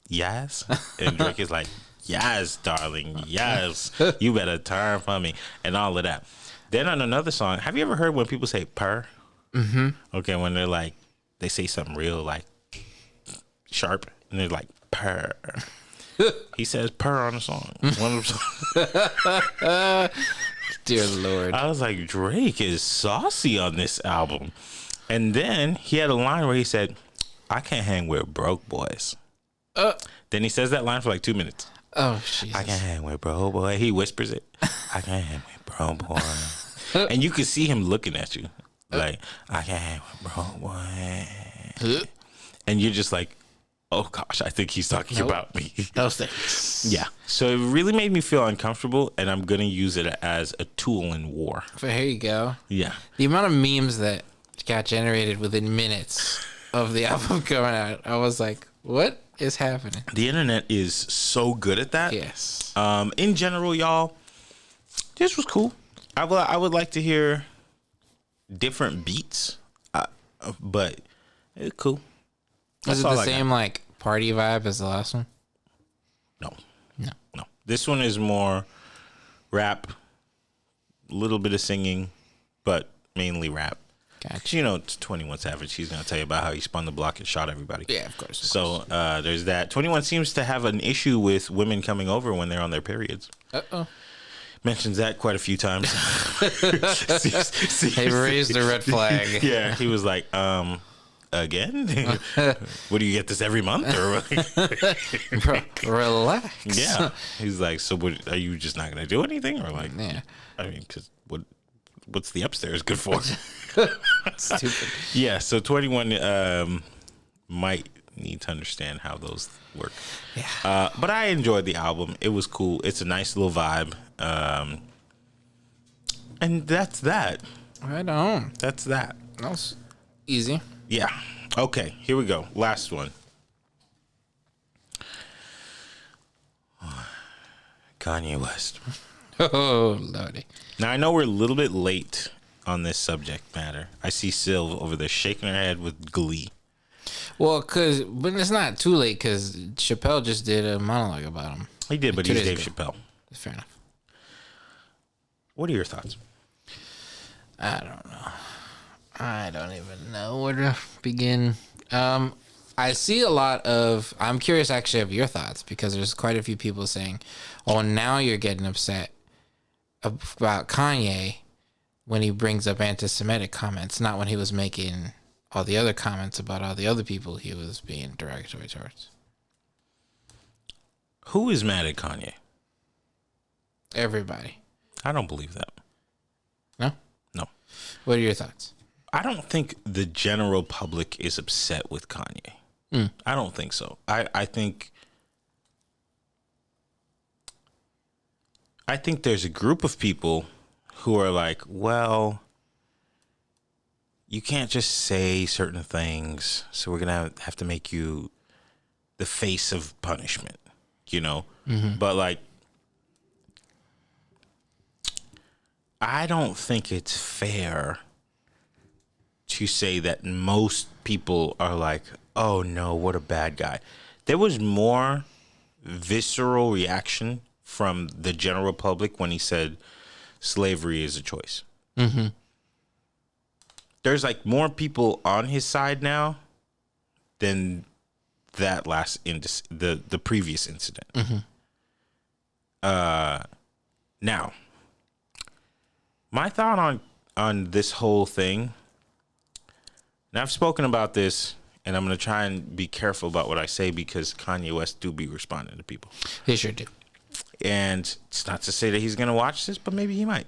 Yes. And Drake is like, yes, darling. Yes. You better turn for me. And all of that. Then on another song, have you ever heard when people say purr? Mm-hmm. Okay, when they're like, they say something real like, sharp, and they're like purr. He says purr on the song. One of the songs. Dear Lord. I was like, Drake is saucy on this album. And then he had a line where he said, I can't hang with broke boys. Then he says that line for like 2 minutes. Oh, Jesus. I can't hang with broke boy. He whispers it. I can't hang with broke boy. And you can see him looking at you. Like, I can't hang with broke boy. And you're just like, Oh gosh, I think he's talking Nope. about me. Those things. Yeah. So it really made me feel uncomfortable, and I'm gonna use it as a tool in war. But here you go. Yeah. The amount of memes that got generated within minutes of the album coming out, I was like, what is happening? The internet is so good at that. Yes. In general, y'all, this was cool. I would like to hear different beats, but it's cool. Was That's it all the I got. same like party vibe as the last one? No, No. no. This one is more rap, a little bit of singing, but mainly rap. Gotcha. You know, it's 21 Savage. He's gonna tell you about how he spun the block and shot everybody. Yeah, of course. So there's that. 21 seems to have an issue with women coming over when they're on their periods. Uh-oh. Mentions that quite a few times. They raised the red flag. Yeah, he was like, again? What do you get this every month or what? Bro, relax. Yeah. He's like, so what, are you just not gonna do anything or like? Yeah. I mean, because what's the upstairs good for? Stupid. Yeah. So 21 might need to understand how those work. Yeah. But I enjoyed the album. It was cool. It's a nice little vibe. And that's that. Right on. That's that. That was easy. Yeah. Okay, here we go. Last one. Kanye West. Oh, lordy. Now, I know we're a little bit late on this subject matter. I see Sylv over there shaking her head with glee. Well, but it's not too late because Chappelle just did a monologue about him. He did, but 2 he's days Dave ago. Chappelle. Fair enough. What are your thoughts? I don't know. I don't even know where to begin. I see a lot of. I'm curious actually of your thoughts because there's quite a few people saying, "Oh, now you're getting upset about Kanye when he brings up anti-Semitic comments, not when he was making all the other comments about all the other people he was being derogatory towards." Who is mad at Kanye? Everybody. I don't believe that. No. No. What are your thoughts? I don't think the general public is upset with Kanye. I don't think so. I think there's a group of people who are like, well, you can't just say certain things, so we're gonna have to make you the face of punishment, you know? But like, I don't think it's fair to say that most people are like, oh no, what a bad guy. There was more visceral reaction from the general public when he said slavery is a choice. There's like more people on his side now than that the previous incident. Now, my thought on this whole thing, and I've spoken about this, and I'm going to try and be careful about what I say because Kanye West do be responding to people. He sure do. And it's not to say that he's going to watch this, but maybe he might.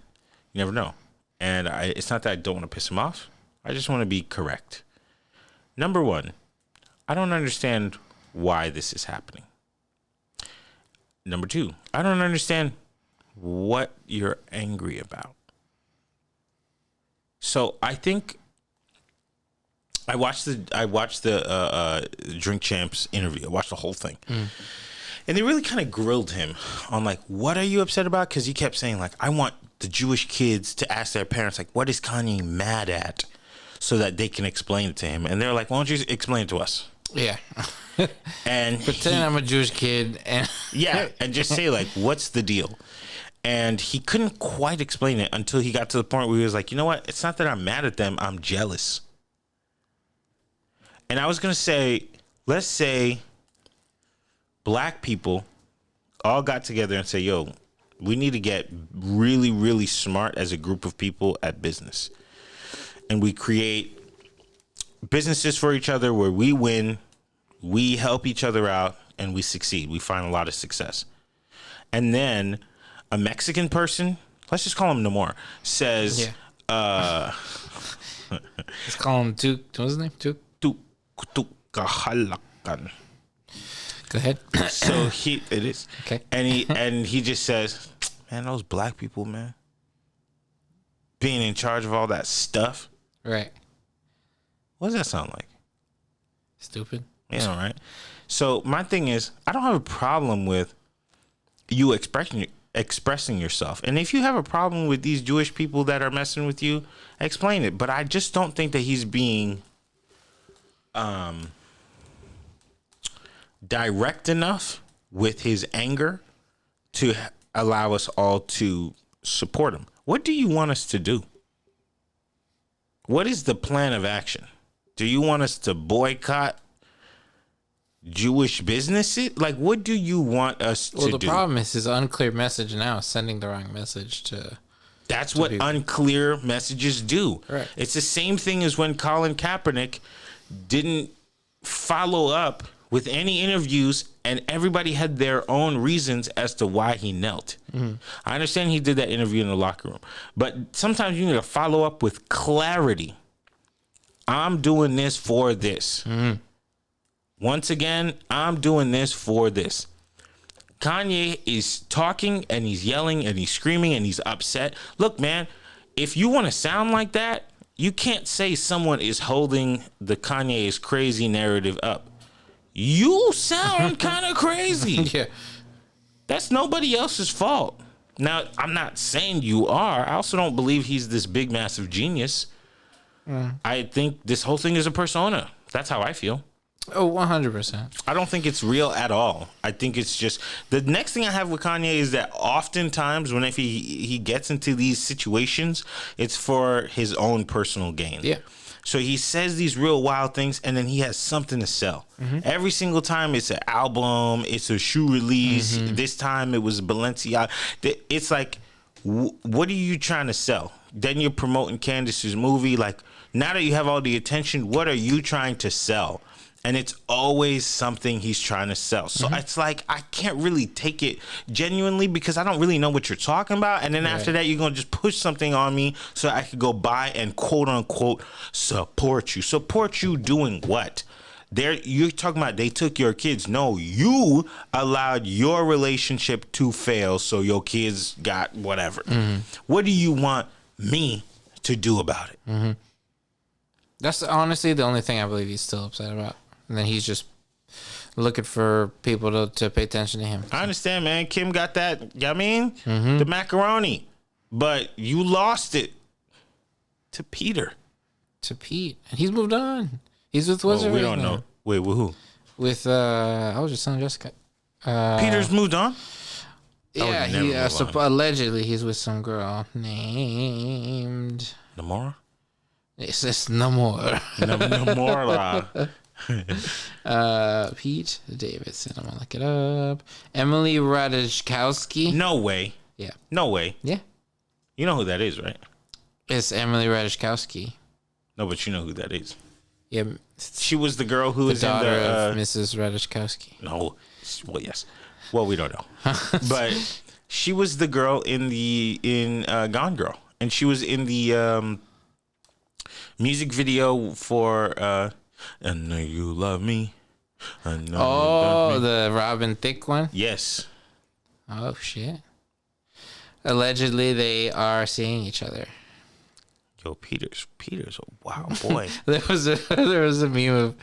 You never know. And it's not that I don't want to piss him off. I just want to be correct. Number one, I don't understand why this is happening. Number two, I don't understand what you're angry about. So I think I watched the Drink Champs interview. I watched the whole thing. And they really kind of grilled him on like, what are you upset about? Because he kept saying like, I want the Jewish kids to ask their parents like, what is Kanye mad at, so that they can explain it to him. And they're like, why don't you explain it to us? Yeah. And Pretend I'm a Jewish kid and and just say like, what's the deal? And he couldn't quite explain it until he got to the point where he was like, you know what? It's not that I'm mad at them. I'm jealous. And I was going to say, let's say black people all got together and say, yo, we need to get really, really smart as a group of people at business. And we create businesses for each other where we win, we help each other out, and we succeed. We find a lot of success. And then a Mexican person, let's just call him Namor, says, let's call him Duke. What's his name? Duke? Tukahalakan. Go ahead. So it is. Okay. And he just says, man, those black people, man, being in charge of all that stuff. Right. What does that sound like? Stupid. Yeah, right. So my thing is, I don't have a problem with you expressing yourself. And if you have a problem with these Jewish people that are messing with you, explain it. But I just don't think that he's being direct enough with his anger to allow us all to support him. What do you want us to do? What is the plan of action? Do you want us to boycott Jewish businesses? Like, what do you want us to do? Well, the problem is his unclear message now is sending the wrong message to. That's what unclear messages do. Right. It's the same thing as when Colin Kaepernick didn't follow up with any interviews, and everybody had their own reasons as to why he knelt. Mm-hmm. I understand he did that interview in the locker room, but sometimes you need to follow up with clarity. I'm doing this for this. Mm-hmm. Once again, I'm doing this for this. Kanye is talking and he's yelling and he's screaming and he's upset. Look, man, if you want to sound like that, you can't say someone is holding the Kanye is crazy narrative up. You sound kind of crazy. Yeah. That's nobody else's fault. Now, I'm not saying you are. I also don't believe he's this big, massive genius. I think this whole thing is a persona. That's how I feel. Oh, 100%. I don't think it's real at all. I think it's just the next thing I have with Kanye is that oftentimes whenever he gets into these situations, it's for his own personal gain. Yeah. So he says these real wild things and then he has something to sell. Mm-hmm. Every single time it's an album, it's a shoe release. Mm-hmm. This time it was Balenciaga. It's like, what are you trying to sell? Then you're promoting Candace's movie. Like, now that you have all the attention, what are you trying to sell? And it's always something he's trying to sell. So it's like, I can't really take it genuinely because I don't really know what you're talking about. And then after that, you're going to just push something on me so I could go buy and quote unquote support you. Support you doing what? You're talking about they took your kids. No, you allowed your relationship to fail so your kids got whatever. Mm-hmm. What do you want me to do about it? Mm-hmm. That's honestly the only thing I believe he's still upset about. And then he's just looking for people to pay attention to him. I understand, man. Kim got that, you know what I mean? Mm-hmm. The macaroni. But you lost it to Peter. To Pete. And he's moved on. He's with Wizard. We don't know. Wait, with who? With, I was just telling Jessica. Peter's moved on? Yeah, allegedly he's with some girl named... Namora? It's just Namora. Namora. Pete Davidson. I'm gonna look it up. Emily Ratajkowski. No way. Yeah. No way. Yeah. You know who that is, right? It's Emily Ratajkowski. No, but you know who that is. Yeah. She was the girl who was in daughter of Mrs. Ratajkowski. No. Well, yes. Well, we don't know. But she was the girl in Gone Girl, and she was in the music video for I Know You Love Me. I Know You Love Me. The Robin Thicke one? Yes. Oh, shit. Allegedly, they are seeing each other. Yo, Peter's a wild boy. There was a meme of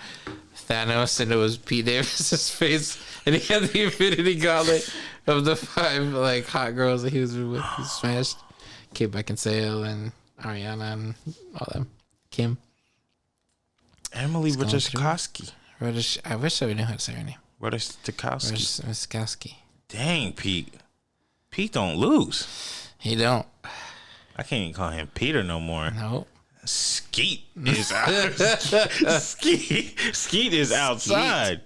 Thanos, and it was Pete Davidson's face, and he had the Infinity Gauntlet of the 5 like hot girls that he was with. He smashed Kate Beckinsale and Ariana and all them. Kim. Emily Ratajkowski. I wish I knew how to say her name. Ratajkowski. Dang, Pete. Pete don't lose. He don't. I can't even call him Peter no more. No. Skeet is out. Skeet is outside.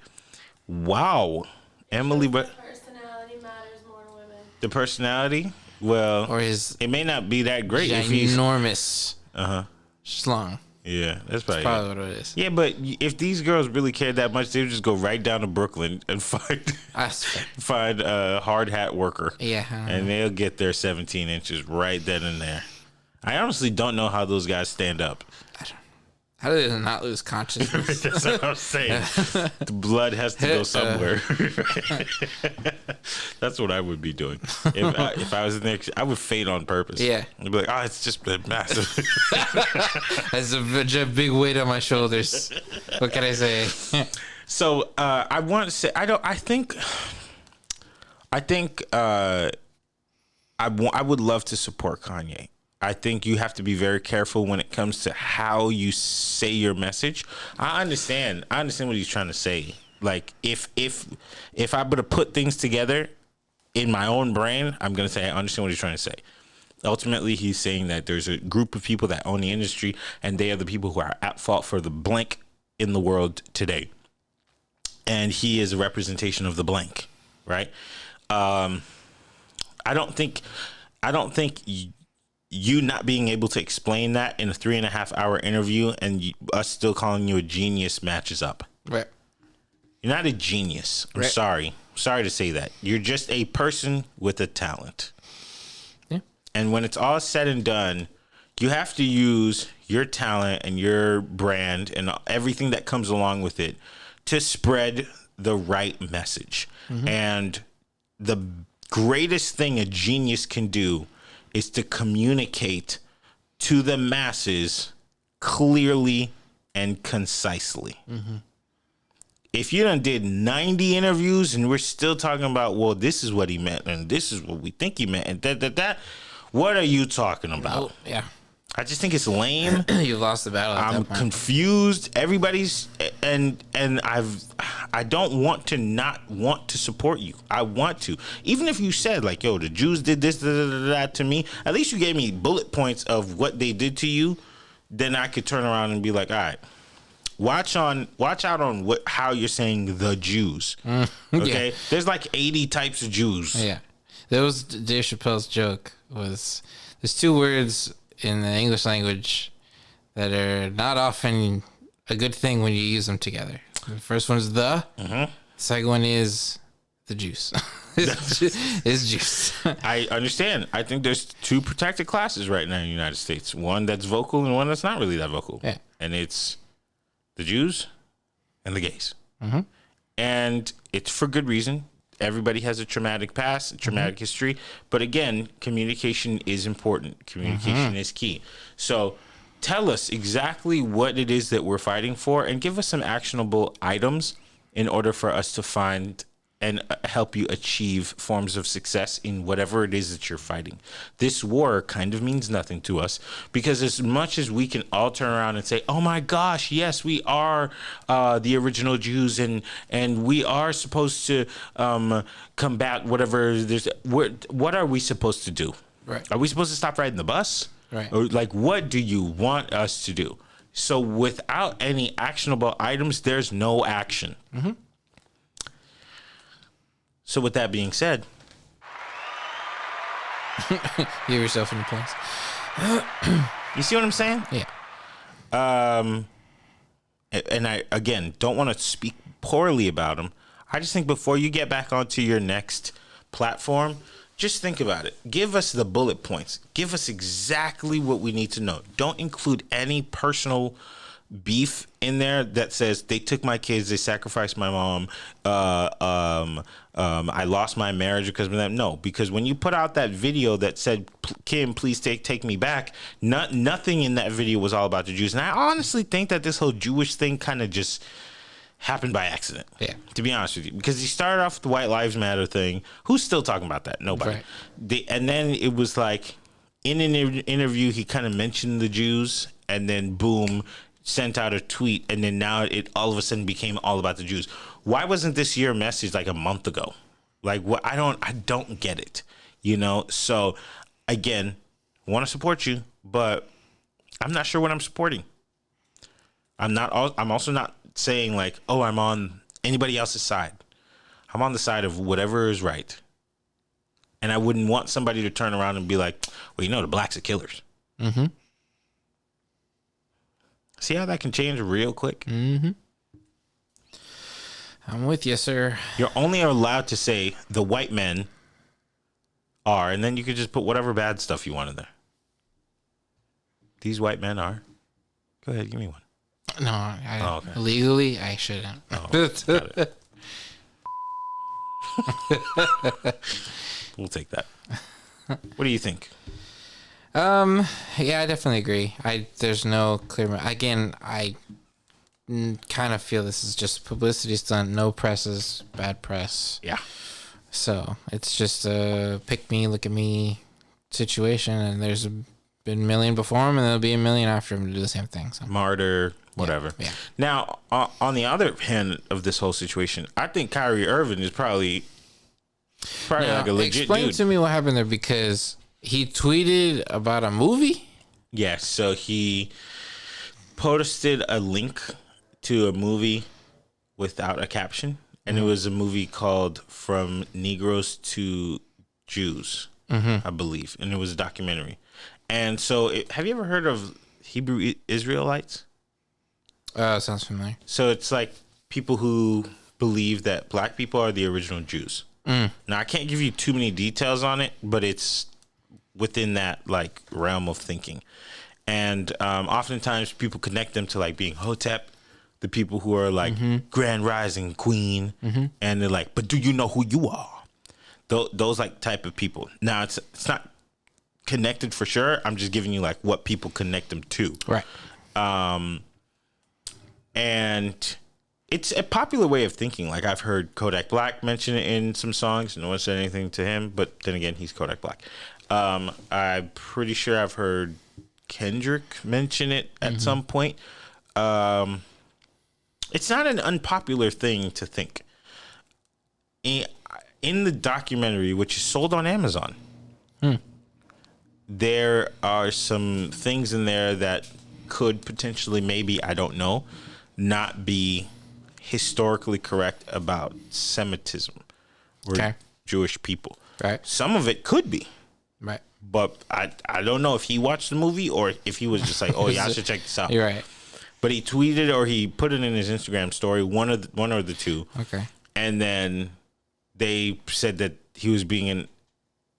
Wow. Emily, but personality matters more to women. The personality? Well, or it may not be that great if he's enormous. Schlong. Yeah, that's probably what it is. Yeah, but if these girls really cared that much, they would just go right down to Brooklyn and find a hard hat worker. Yeah. And they'll get their 17 inches right then and there. I honestly don't know how those guys stand up. How do they not lose consciousness? That's what I'm saying. The blood has to go somewhere. That's what I would be doing. If I was in there, I would faint on purpose. Yeah. I'd be like, oh, it's just been massive. That's a big weight on my shoulders. What can I say? So I want to say, I would love to support Kanye. I think you have to be very careful when it comes to how you say your message. I understand what he's trying to say. Like if I were to put things together in my own brain, I'm gonna say I understand what he's trying to say. Ultimately, he's saying that there's a group of people that own the industry, and they are the people who are at fault for the blank in the world today. And he is a representation of the blank, right? I don't think you not being able to explain that in a 3.5 hour interview and us still calling you a genius matches up. Right. You're not a genius. I'm Right. sorry to say that. You're just a person with a talent. Yeah. And when it's all said and done, you have to use your talent and your brand and everything that comes along with it to spread the right message. Mm-hmm. And the greatest thing a genius can do is to communicate to the masses clearly and concisely. Mm-hmm. If you done did 90 interviews and we're still talking about, well, this is what he meant and this is what we think he meant and that, what are you talking about? Oh, yeah. I just think it's lame. You lost the battle. I'm confused. Everybody's and I don't want to not want to support you. I want to. Even if you said like, yo, the Jews did this, that to me, at least you gave me bullet points of what they did to you. Then I could turn around and be like, all right, watch out on how you're saying the Jews. Okay. Yeah. There's like 80 types of Jews. Yeah. That was Dave Chappelle's joke was there's two words in the English language that are not often a good thing when you use them together. The first one is the. Mm-hmm. The second one is the juice. It's juice. I understand. I think there's two protected classes right now in the United States. One that's vocal and one that's not really that vocal. Yeah. And it's the Jews and the gays. Mm-hmm. And it's for good reason. Everybody has a traumatic past, a traumatic history. But again, communication is important. Communication is key. So tell us exactly what it is that we're fighting for and give us some actionable items in order for us to find and help you achieve forms of success in whatever it is that you're fighting. This war kind of means nothing to us because as much as we can all turn around and say, oh my gosh, yes, we are the original Jews and we are supposed to combat whatever there's, what are we supposed to do? Right. Are we supposed to stop riding the bus? Right. Or like, what do you want us to do? So without any actionable items, there's no action. Mm-hmm. So with that being said, give yourself an applause. You see what I'm saying? Yeah. And I, again, don't want to speak poorly about him. I just think before you get back onto your next platform, just think about it. Give us the bullet points. Give us exactly what we need to know. Don't include any personal beef in there that says they took my kids, they sacrificed my mom, I lost my marriage because of them. No, because when you put out that video that said, Kim, please take me back, nothing in that video was all about the Jews. And I honestly think that this whole Jewish thing kind of just happened by accident. Yeah. To be honest with you. Because he started off with the White Lives Matter thing. Who's still talking about that? Nobody. Right. And then it was like, in an interview, he kind of mentioned the Jews, and then boom, sent out a tweet, and then now it all of a sudden became all about the Jews. Why wasn't this your message like a month ago? Like, what? I don't get it, you know? So again, want to support you, but I'm not sure what I'm supporting. I'm also not saying like, oh, I'm on anybody else's side. I'm on the side of whatever is right. And I wouldn't want somebody to turn around and be like, well, you know, the blacks are killers. Mm-hmm. See how that can change real quick? Mm-hmm. I'm with you, sir. You're only allowed to say the white men are, and then you could just put whatever bad stuff you want in there. These white men are. Go ahead, give me one. No, Oh, okay. legally I shouldn't. Oh, got it. We'll take that. What do you think? Yeah, I definitely agree. There's no clear. Again, I kind of feel this is just publicity stunt. No press is bad press. Yeah. So it's just a pick me, look at me situation, and there's been a million before him, and there'll be a million after him to do the same thing. So. Martyr, whatever. Yeah. Now, on the other hand of this whole situation, I think Kyrie Irving is probably Now, like a legit explain dude. to me what happened there, because he tweeted about a movie. Yes, so he posted a link to a movie without a caption, and it was a movie called From Negroes to Jews, I believe, and it was a documentary. And so, have you ever heard of Hebrew Israelites? Sounds familiar. So it's like people who believe that black people are the original Jews. Now, I can't give you too many details on it, but it's within that like realm of thinking. And oftentimes people connect them to like being Hotep, the people who are like Grand Rising Queen, and they're like, but do you know who you are? Those like type of people. Now, it's not connected for sure. I'm just giving you like what people connect them to. Right. And it's a popular way of thinking. Like I've heard Kodak Black mention it in some songs. No one said anything to him, but then again, he's Kodak Black. I'm pretty sure I've heard Kendrick mention it at some point. It's not an unpopular thing to think. In the documentary, which is sold on Amazon, there are some things in there that could potentially, maybe, I don't know, not be historically correct about Semitism or Jewish people. Right. Some of it could be. Right. But I don't know if he watched the movie or if he was just like, oh yeah, I should check this out. You're right. But he tweeted or he put it in his Instagram story, one or the two. Okay. And then they said that he was being an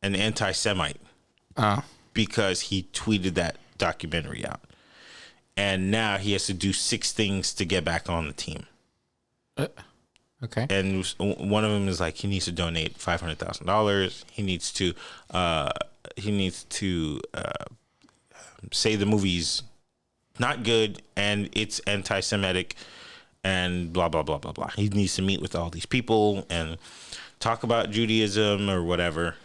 anti-Semite because he tweeted that documentary out. And now he has to do 6 things to get back on the team. Okay. And one of them is like he needs to donate $500,000. He needs to say the movie's not good and it's anti-Semitic and blah blah blah blah blah. He needs to meet with all these people and talk about Judaism or whatever.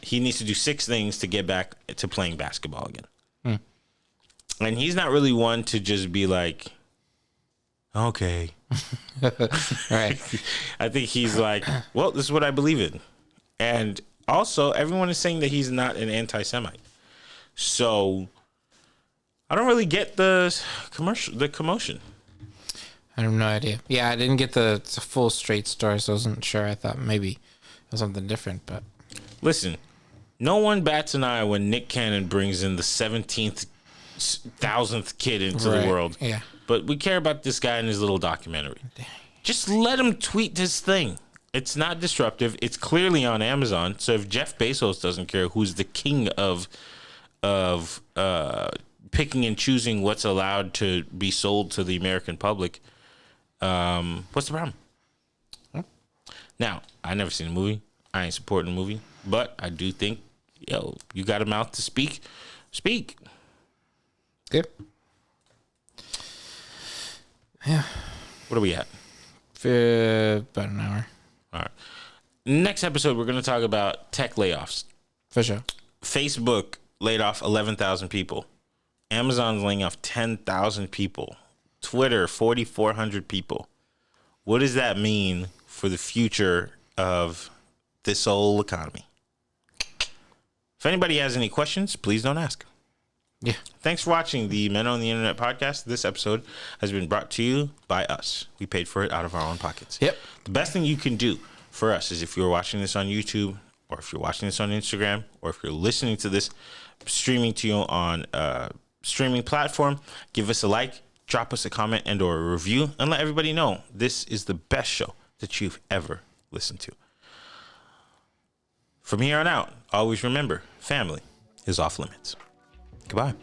He needs to do 6 things to get back to playing basketball again. And he's not really one to just be like, okay. Right. I think he's like, well, this is what I believe in. And also, everyone is saying that he's not an anti-Semite. So, I don't really get the commotion. I have no idea. Yeah, I didn't get the full straight story, so I wasn't sure. I thought maybe it was something different, but... Listen, no one bats an eye when Nick Cannon brings in the 17,000th kid into the world. Yeah. But we care about this guy in his little documentary. Just let him tweet his thing. It's not disruptive. It's clearly on Amazon. So if Jeff Bezos doesn't care, who's the king of picking and choosing what's allowed to be sold to the American public, what's the problem? Now, I never seen a movie. I ain't supporting a movie. But I do think, you got a mouth to speak. Speak. Good. Yeah. What are we at? About an hour. All right. Next episode, we're going to talk about tech layoffs. For sure. Facebook laid off 11,000 people. Amazon's laying off 10,000 people. Twitter, 4,400 people. What does that mean for the future of this whole economy? If anybody has any questions, please don't ask. Yeah. Thanks for watching the Men on the Internet podcast. This episode has been brought to you by us. We paid for it out of our own pockets. Yep. The best thing you can do for us is if you're watching this on YouTube or if you're watching this on Instagram or if you're listening to this streaming to you on a streaming platform, give us a like, drop us a comment and or a review, and let everybody know this is the best show that you've ever listened to. From here on out, always remember, family is off limits. Goodbye.